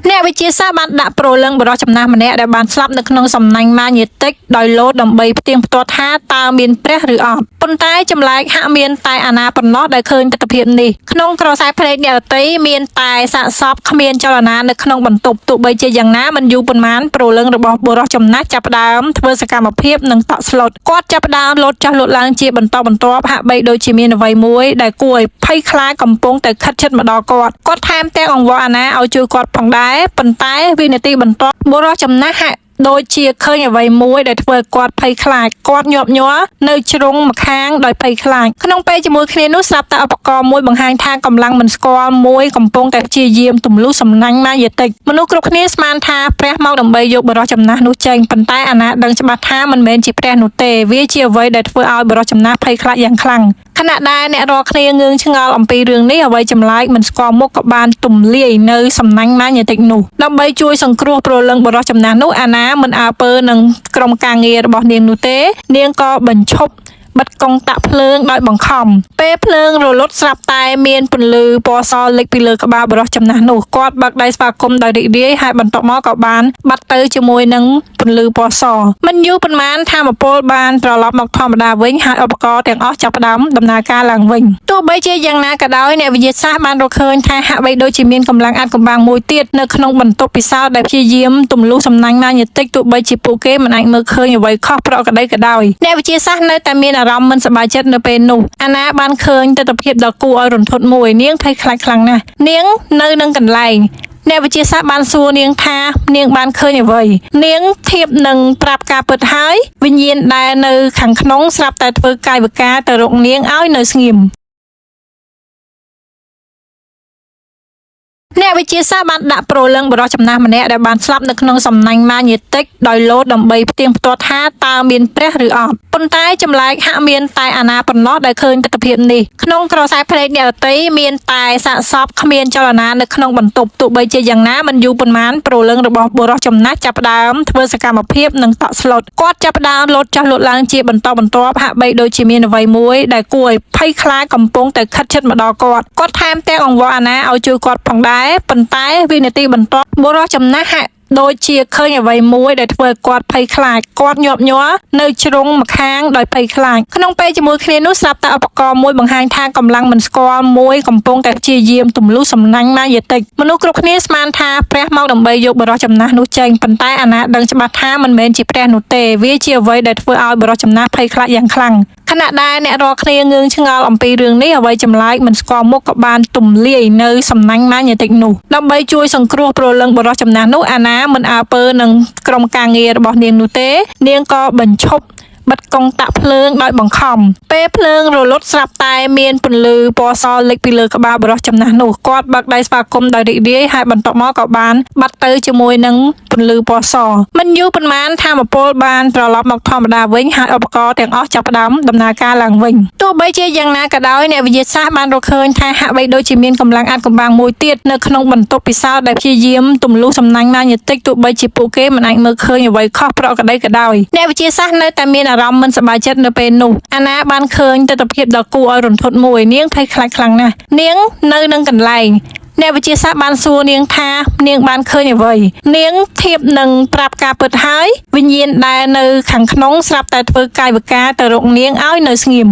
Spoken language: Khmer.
អ្នកវិទ្យាសាស្ត្របានដាក់ព្រលឹងបរិសុទ្ធចំណាស់ម្នាក់ដែលបានស្លាប់នៅក្នុងសំណាញ់ម៉ាញេទិកដោយលោតដើម្បីផ្ទៀងផ្ទាត់ថាតើមានព្រះឬអត់ប៉ុន្តែចម្លែកហាក់មានតែអាណាប៉ុណ្ណោះដែលឃើញទស្សនវិជ្ជានេះក្នុងក្រសែភ្នែកអ្នកដទៃមានតែសាកសពគ្មានចលនានៅក្នុងបន្ទប់ទោះបីជាយ៉ាងណាមិនយូរប៉ុន្មានព្រលឹងរបស់បុរសចំណាស់ចាប់ផ្ដើមធ្វើសកម្មភាពនិងតក់ស្លុតគាត់ចាប់ផ្ដើមលោតចុះលោតឡើងជាបន្តបន្ទាប់ហាក់បីដូចជាមានអ្វីមួយដែលគួរឲ្យភ័យខ្លាចកំពុងតែខិតជិតមកដល់គាត់ថែមទាំងអង្វរអាណាឲ្យជួយគាត់ផងដែរប៉ុន្តែវិនាទីបន្ទាប់បុរសចំណាស់ហាក់ដូចជាឃើញអ្វីមួយដែលធ្វើឲ្យគាត់ភ័យខ្លាចគាត់ញាប់ញ័រនៅជ្រុងម្ខាងដោយភ័យខ្លាចក្នុងពេលជាមួយគ្នានោះស្រាប់តែឧបករណ៍មួយបង្ហាញថាកម្លាំងមិនស្គាល់មួយកំពុងតែព្យាយាមទម្លុះសំណាញ់ម៉ាយេទិកមនុស្សគ្រប់គ្នាស្មានថាព្រះមកដើម្បីយកបុរសចំណាស់នោះចេញប៉ុន្តែអាណាដឹងច្បាស់ថាមិនមែនជាព្រះនោះទេវាជាអ្វីដែលធ្វើឲ្យបុរសចំណាស់ភ័យខ្លាចយ៉ាងខ្លាំងខណៈដែលអ្នករាល់គ្នាងឿងឆ្ងល់អំពីរឿងនេះអ្វីចម្លែកមិនស្គាល់មុខក៏បានទម្លាយនៅសំណាញ់ម៉ាញេទិកនោះដើម្បីជួយសង្គ្រោះព្រលឹងបុរសចំណាស់នោះអាណាមិនអើពើនឹងក្រុមការងាររបស់នាងនោះទេនាងក៏បញ្ឈប់បិទកុងតាក់ភ្លើងដោយបង្ខំពេលភ្លើងរលត់ស្រាប់តែមានពន្លឺពណ៌សលេចពីលើក្បាលបុរសចំណាស់នោះគាត់បើកដៃស្វាគមន៍ដោយរីករាយហើយបន្ទាប់មកក៏បានបាត់ទៅជាមួយនឹងពន្លឺពណ៌សមិនយូរប៉ុន្មានថាមពលបានត្រឡប់មកធម្មតាវិញហើយឧបករណ៍ទាំងអស់ចាប់ផ្ដើមដំណើរការឡើងវិញទោះបីជាយ៉ាងណាក៏ដោយអ្នកវិទ្យាសាស្ត្របានរកឃើញថាហាក់បីដូចជាមានកម្លាំងអាថ៌កំបាំងមួយទៀតនៅក្នុងបន្ទប់ពិសោធន៍ដែលព្យាយាមទម្លុះសំណាញ់ម៉ាញេទិកទោះបីជាពួកគេមិនអាចមើលឃើញអ្វីខុសប្រក្រតីក៏ដោយអ្នកវិទ្យាសាស្ត្រនៅតែមានអារម្មណ៍មិនសប្បាយចិត្តនៅពេលនោះអាណាបានឃើញទស្សនវិជ្ជាដ៏គួរឲ្យរន្ធត់មួយនាងភ័យខ្លាចខ្លាំងណាស់នាងនៅនឹងកន្លែងអ្នកវិទ្យាសាស្ត្របានសួរនាងថានាងបានឃើញអ្វីនាងធៀបនឹងប្រាប់ការពិតហើយវិញ្ញាណដែលនៅខាងក្នុងស្រាប់តែធ្វើកាយវិការទៅរកនាងឲ្យនៅស្ងៀមអ្នកវិទ្យាសាស្ត្របានដាក់ព្រលឹងបរិសុទ្ធចំណាស់ម្នាក់ដែលបានស្លាប់នៅក្នុងសំណាញ់ម៉ាញេទិកដោយលោតដើម្បីផ្ទៀងផ្ទាត់ថាតើមានព្រះឬអត់ប៉ុន្តែចម្លែកហាក់មានតែអាណាប៉ុណ្ណោះដែលឃើញទស្សនវិជ្ជានេះក្នុងក្រសែភ្នែកអ្នកដទៃមានតែសាកសពគ្មានចលនានៅក្នុងបន្ទប់ទោះបីជាយ៉ាងណាមិនយូរប៉ុន្មានព្រលឹងរបស់បុរសចំណាស់ចាប់ផ្ដើមធ្វើសកម្មភាពនិងតក់ស្លុតគាត់ចាប់ផ្ដើមលោតចុះលោតឡើងជាបន្តបន្ទាប់ហាក់បីដូចជាមានអ្វីមួយដែលគួរឲ្យភ័យខ្លាចកំពុងតែខិតជិតមកដល់គាត់ថែមទាំងអង្វរអាណាឲ្យជួយគាត់ផងដែរប៉ុន្តែវិនាទីបន្ទាប់បុរសចំណាស់ហាក់ដូចជាឃើញអ្វីមួយដែលធ្វើឲ្យគាត់ភ័យខ្លាចគាត់ញាប់ញ័រនៅជ្រុងម្ខាងដោយភ័យខ្លាចក្នុងពេលជាមួយគ្នានោះស្រាប់តែឧបករណ៍មួយបង្ហាញថាកម្លាំងមិនស្គាល់មួយកំពុងតែព្យាយាមទម្លុះសំណាញ់ម៉ាយេទិកមនុស្សគ្រប់គ្នាស្មានថាព្រះមកដើម្បីយកបុរសចំណាស់នោះចេញប៉ុន្តែអាណាដឹងច្បាស់ថាមិនមែនជាព្រះនោះទេវាជាអ្វីដែលធ្វើឲ្យបុរសចំណាស់ភ័យខ្លាចយ៉ាងខ្លាំងខណៈដែលអ្នករាល់គ្នាងឿងឆ្ងល់អំពីរឿងនេះអ្វីចម្លែកមិនស្គាល់មុខក៏បានទម្លាយនៅសំណាញ់ម៉ាញេទិកនោះដើម្បីជួយសង្គ្រោះព្រលឹងបុរសចំណាស់នោះអាណាមិនអើពើនឹងក្រុមការងាររបស់នាងនោះទេនាងក៏បញ្ឈប់បិទកុងតាក់ភ្លើងដោយបង្ខំពេលភ្លើងរលត់ស្រាប់តែមានពន្លឺពណ៌សលេចពីលើក្បាលបុរសចំណាស់នោះគាត់បើកដៃស្វាគមន៍ដោយរីករាយហើយបន្ទាប់មកក៏បានបាត់ទៅជាមួយនឹងពន្លឺពណ៌សមិនយូរប៉ុន្មានថាមពលបានត្រឡប់មកធម្មតាវិញហើយឧបករណ៍ទាំងអស់ចាប់ផ្ដើមដំណើរការឡើងវិញទោះបីជាយ៉ាងណាក៏ដោយអ្នកវិទ្យាសាស្ត្របានរកឃើញថាហាក់បីដូចជាមានកម្លាំងអាថ៌កំបាំងមួយទៀតនៅក្នុងបន្ទប់ពិសោធន៍ដែលព្យាយាមទម្លុះសំណាញ់ម៉ាញេទិកទោះបីជាពួកគេមិនអាចមើលឃើញអ្វីខុសប្រក្រតីក៏ដោយអ្នកវិទ្យាសាស្ត្រនៅតែមានអារម្មណ៍មិនសប្បាយចិត្តនៅពេលនោះអាណាបានឃើញទស្សនវិជ្ជាដ៏គួរឲ្យរន្ធត់មួយនាងភ័យខ្លាចខ្លាំងណាស់នាងនៅនឹងកន្លែងអ្នកវិទ្យាសាស្ត្របានសួរនាងថានាងបានឃើញអ្វីនាងធៀបនឹងប្រាប់ការពិតហើយវិញ្ញាណដែលនៅខាងក្នុងស្រាប់តែធ្វើកាយវិការទៅរកនាងឲ្យនៅស្ងៀម